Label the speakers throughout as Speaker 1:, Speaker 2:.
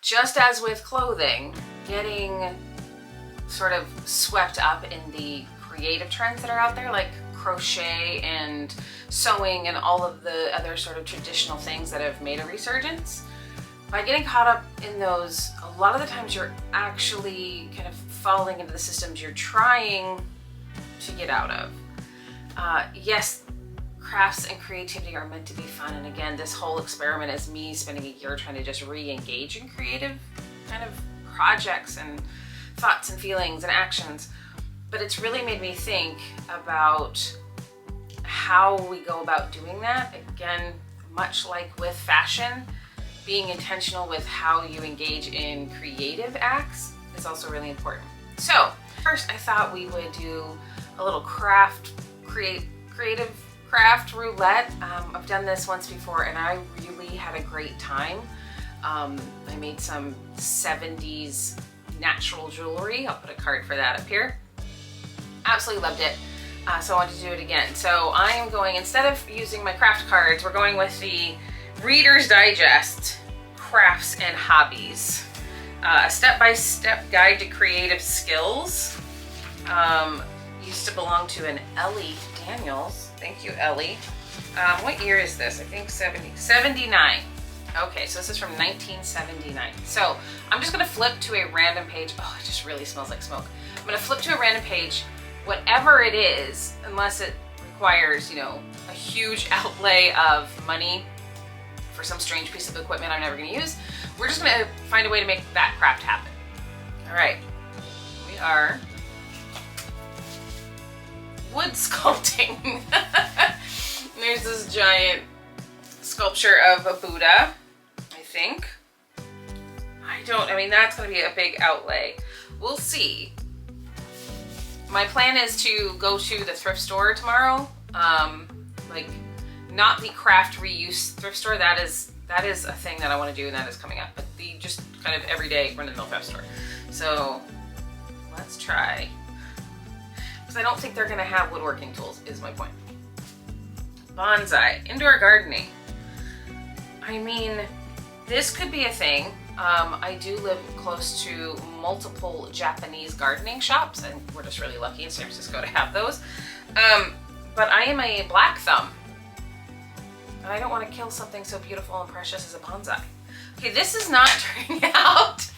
Speaker 1: just as with clothing, getting sort of swept up in the creative trends that are out there, like crochet and sewing and all of the other sort of traditional things that have made a resurgence. By getting caught up in those, a lot of the times you're actually kind of falling into the systems you're trying to get out of. Yes, crafts and creativity are meant to be fun, and again, this whole experiment is me spending a year trying to just re-engage in creative kind of projects and thoughts and feelings and actions. But it's really made me think about how we go about doing that. Again, much like with fashion, being intentional with how you engage in creative acts is also really important. So first I thought we would do a little creative craft roulette. I've done this once before and I really had a great time. I made some 70s natural jewelry. I'll put a card for that up here. Absolutely loved it. So I wanted to do it again. So I am going, instead of using my craft cards, we're going with the Reader's Digest Crafts and Hobbies. A step-by-step guide to creative skills. Used to belong to an Ellie Daniels. Thank you, Ellie. What year is this? I think 79. Okay, so this is from 1979. So I'm just gonna flip to a random page. Oh, it just really smells like smoke. I'm gonna flip to a random page, whatever it is, unless it requires, you know, a huge outlay of money for some strange piece of equipment I'm never gonna use. We're just gonna find a way to make that craft happen. All right, we are wood sculpting. There's this giant sculpture of a Buddha, I think. I mean, that's gonna be a big outlay. We'll see. My plan is to go to the thrift store tomorrow. Like, not the craft reuse thrift store. That is a thing that I want to do, and that is coming up. But the just kind of everyday run-of-the-mill thrift store. So let's try. Because I don't think they're gonna have woodworking tools, is my point. Bonsai, indoor gardening. I mean, this could be a thing. I do live close to multiple Japanese gardening shops, and we're just really lucky in San Francisco to have those. But I am a black thumb, and I don't want to kill something so beautiful and precious as a bonsai. Okay, this is not turning out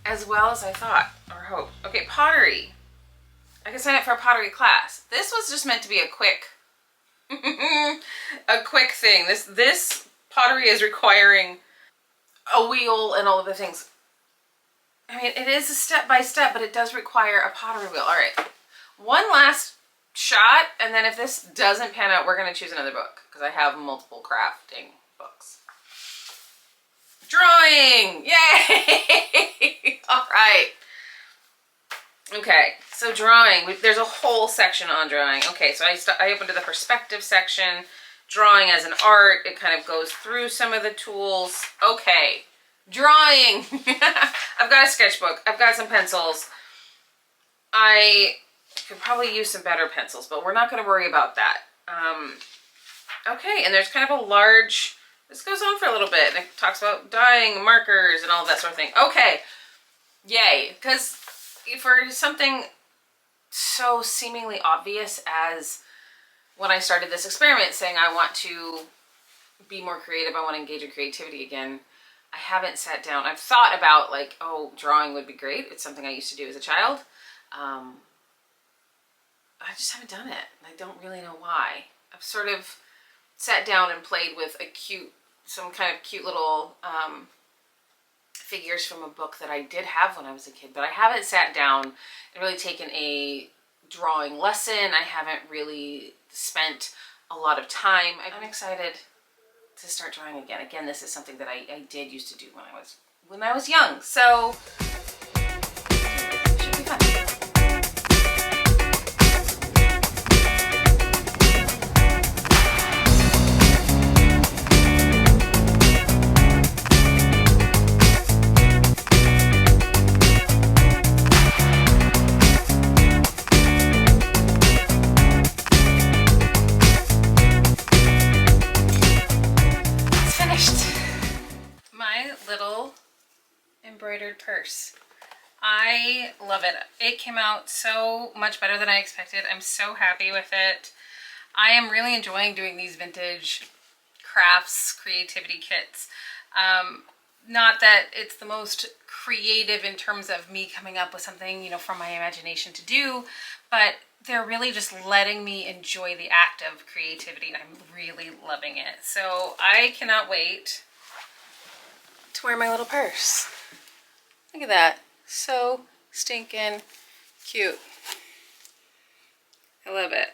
Speaker 1: as well as I thought or hoped. Okay, pottery. I can sign up for a pottery class. This was just meant to be a quick, a quick thing. This pottery is requiring a wheel and all of the things. I mean, it is a step-by-step, but it does require a pottery wheel. All right, one last shot, and then if this doesn't pan out, we're gonna choose another book, because I have multiple crafting books. Drawing, yay! All right. Okay, so drawing, there's a whole section on drawing. Okay, so I opened to the perspective section. Drawing as an art, it kind of goes through some of the tools. Okay, drawing. I've got a sketchbook, I've got some pencils. I could probably use some better pencils, but we're not gonna worry about that. Okay, and there's kind of a large, this goes on for a little bit, and it talks about dyeing, markers, and all of that sort of thing. Okay, yay, because for something so seemingly obvious as when I started this experiment saying I want to be more creative, I want to engage in creativity again, I haven't sat down. I've thought about, like, oh, drawing would be great. It's something I used to do as a child. I just haven't done it. I don't really know why. I've sort of sat down and played with some kind of cute little figures from a book that I did have when I was a kid, but I haven't sat down and really taken a drawing lesson. I haven't really spent a lot of time. I'm excited to start drawing again. Again, this is something that I did used to do when I was young. So it should be fun. little embroidered purse. I love it. It came out so much better than I expected. I'm so happy with it. I am really enjoying doing these vintage crafts, creativity kits. Not that it's the most creative in terms of me coming up with something, you know, from my imagination to do, but they're really just letting me enjoy the act of creativity, and I'm really loving it. So I cannot wait to wear my little purse. Look at that. So stinking cute. I love it.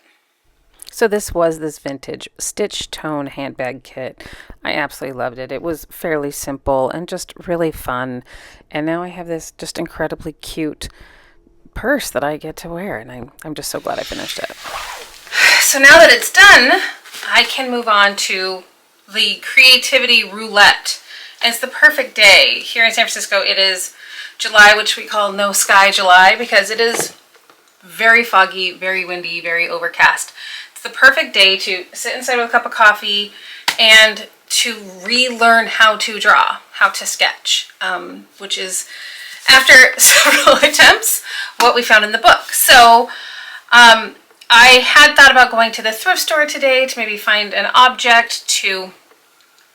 Speaker 1: So this was this vintage stitch tone handbag kit. I absolutely loved it. It was fairly simple and just really fun. And now I have this just incredibly cute purse that I get to wear, and I'm just so glad I finished it. So now that it's done, I can move on to the creativity roulette. And it's the perfect day. Here in San Francisco, it is July, which we call No Sky July, because it is very foggy, very windy, very overcast. It's the perfect day to sit inside with a cup of coffee and to relearn how to draw, how to sketch, which is, after several attempts, what we found in the book. So I had thought about going to the thrift store today to maybe find an object to,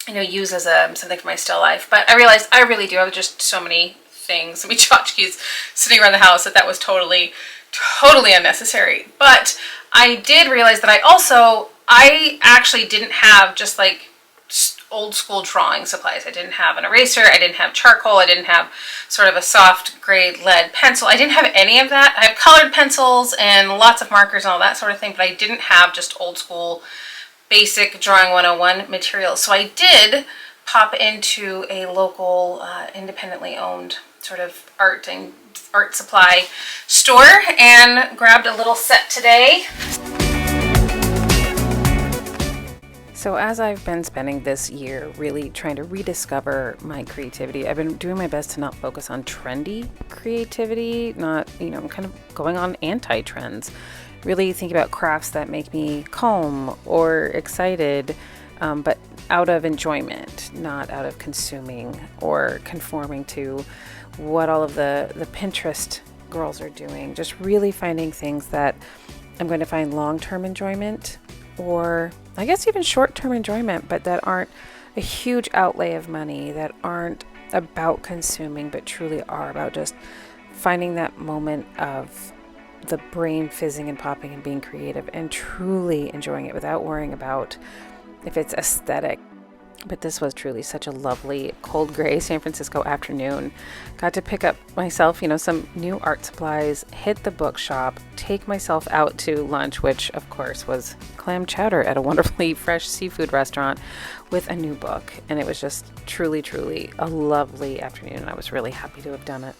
Speaker 1: you know, use as something for my still life. But I realized I really do have just so many things, so many tchotchkes sitting around the house, that was totally unnecessary. But I did realize that I actually didn't have just like old school drawing supplies. I didn't have an eraser, I didn't have charcoal, I didn't have sort of a soft grade lead pencil. I didn't have any of that. I have colored pencils and lots of markers and all that sort of thing, but I didn't have just old school basic drawing 101 materials. So I did pop into a local independently owned sort of art supply store and grabbed a little set today. So as I've been spending this year really trying to rediscover my creativity, I've been doing my best to not focus on trendy creativity, not, kind of going on anti-trends. Really think about crafts that make me calm or excited, but out of enjoyment, not out of consuming or conforming to what all of the Pinterest girls are doing. Just really finding things that I'm going to find long-term enjoyment, or I guess even short-term enjoyment, but that aren't a huge outlay of money, that aren't about consuming, but truly are about just finding that moment of the brain fizzing and popping and being creative and truly enjoying it without worrying about if it's aesthetic. But this was truly such a lovely cold gray San Francisco afternoon. Got to pick up myself, some new art supplies, hit the bookshop, take myself out to lunch, which of course was clam chowder at a wonderfully fresh seafood restaurant with a new book. And it was just truly, truly a lovely afternoon. And I was really happy to have done it.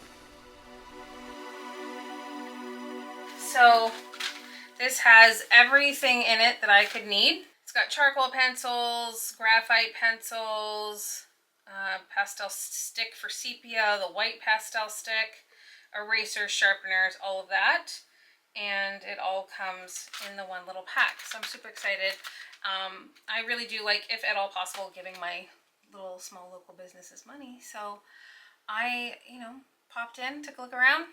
Speaker 1: So this has everything in it that I could need. It's got charcoal pencils, graphite pencils, pastel stick for sepia, the white pastel stick, erasers, sharpeners, all of that. And it all comes in the one little pack. So I'm super excited. I really do like, if at all possible, giving my little small local businesses money. So I, popped in, took a look around,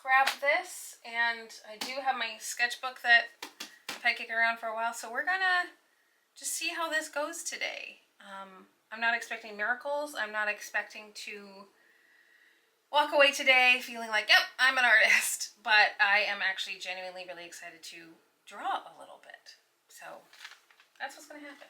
Speaker 1: grabbed this, and I do have my sketchbook that I've had kicking around for a while. So we're gonna just see how this goes today. I'm not expecting miracles. I'm not expecting to walk away today feeling like, yep, I'm an artist. But I am actually genuinely really excited to draw a little bit. So that's what's going to happen.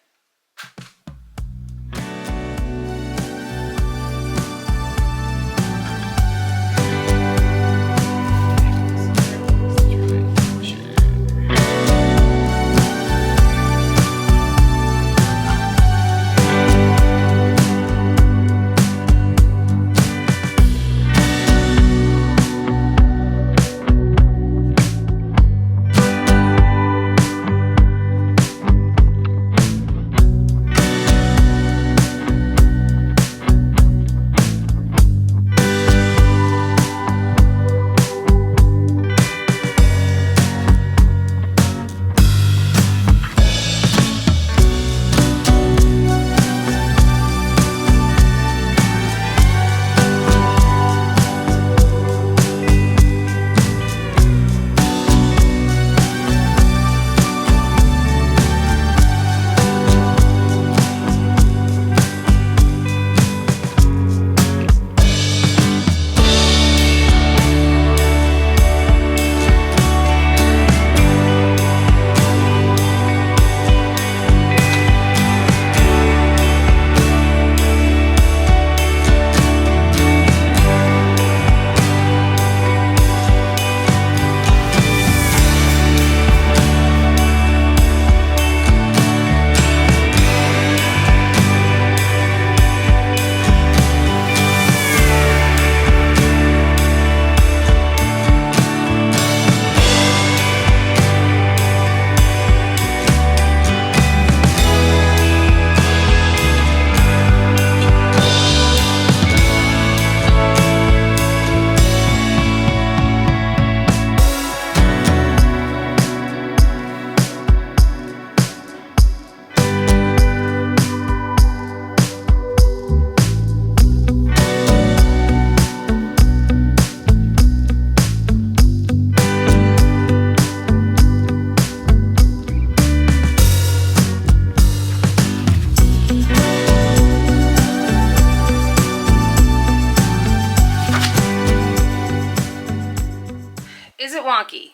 Speaker 1: wonky?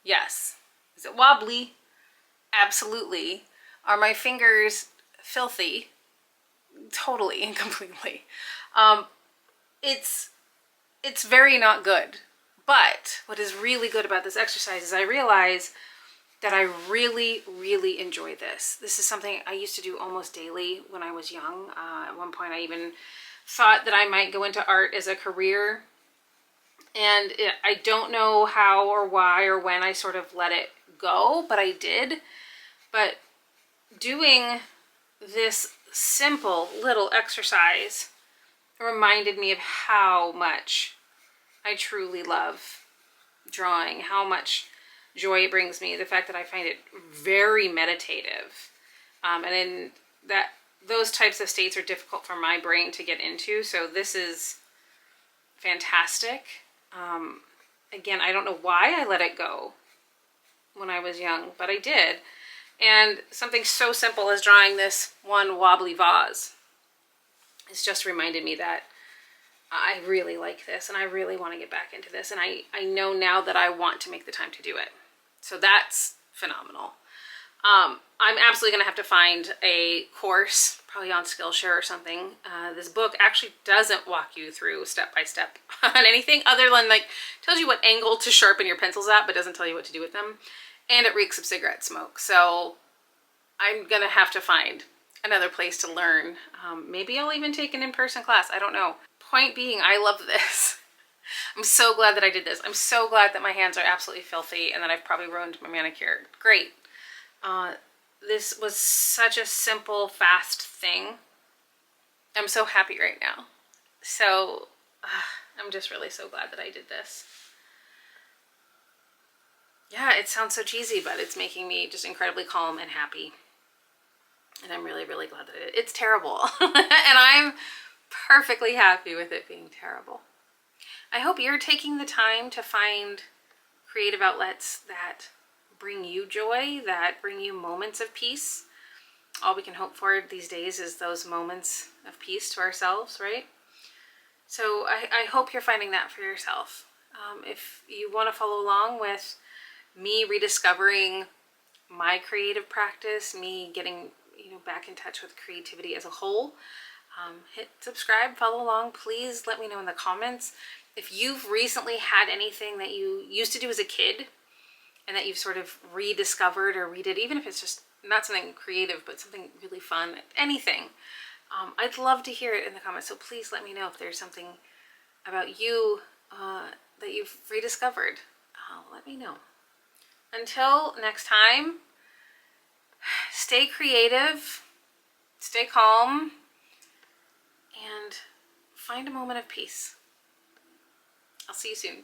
Speaker 1: Yes. Is it wobbly? Absolutely. Are my fingers filthy? Totally and completely. It's very not good. But what is really good about this exercise is I realize that I really, really enjoy this. This is something I used to do almost daily when I was young. At one point I even thought that I might go into art as a career. And I don't know how or why or when I sort of let it go, but I did. But doing this simple little exercise reminded me of how much I truly love drawing, how much joy it brings me, the fact that I find it very meditative. And in that, those types of states are difficult for my brain to get into, so this is fantastic. Again, I don't know why I let it go when I was young, but I did. And something so simple as drawing this one wobbly vase has just reminded me that I really like this and I really want to get back into this. And I know now that I want to make the time to do it. So that's phenomenal. I'm absolutely going to have to find a course, probably on Skillshare or something. This book actually doesn't walk you through step by step on anything other than like tells you what angle to sharpen your pencils at, but doesn't tell you what to do with them. And it reeks of cigarette smoke. So I'm going to have to find another place to learn. Maybe I'll even take an in-person class. I don't know. Point being, I love this. I'm so glad that I did this. I'm so glad that my hands are absolutely filthy and that I've probably ruined my manicure. Great. This was such a simple, fast thing. I'm so happy right now. So I'm just really so glad that I did this. Yeah, it sounds so cheesy, but it's making me just incredibly calm and happy. And I'm really, really glad that it's terrible. And I'm perfectly happy with it being terrible. I hope you're taking the time to find creative outlets that bring you joy, that bring you moments of peace. All we can hope for these days is those moments of peace to ourselves, right? So I hope you're finding that for yourself. If you want to follow along with me rediscovering my creative practice, me getting back in touch with creativity as a whole, hit subscribe, follow along. Please let me know in the comments if you've recently had anything that you used to do as a kid and that you've sort of rediscovered or redid, even if it's just not something creative, but something really fun, anything. I'd love to hear it in the comments. So please let me know if there's something about you that you've rediscovered. Let me know. Until next time, stay creative, stay calm, and find a moment of peace. I'll see you soon.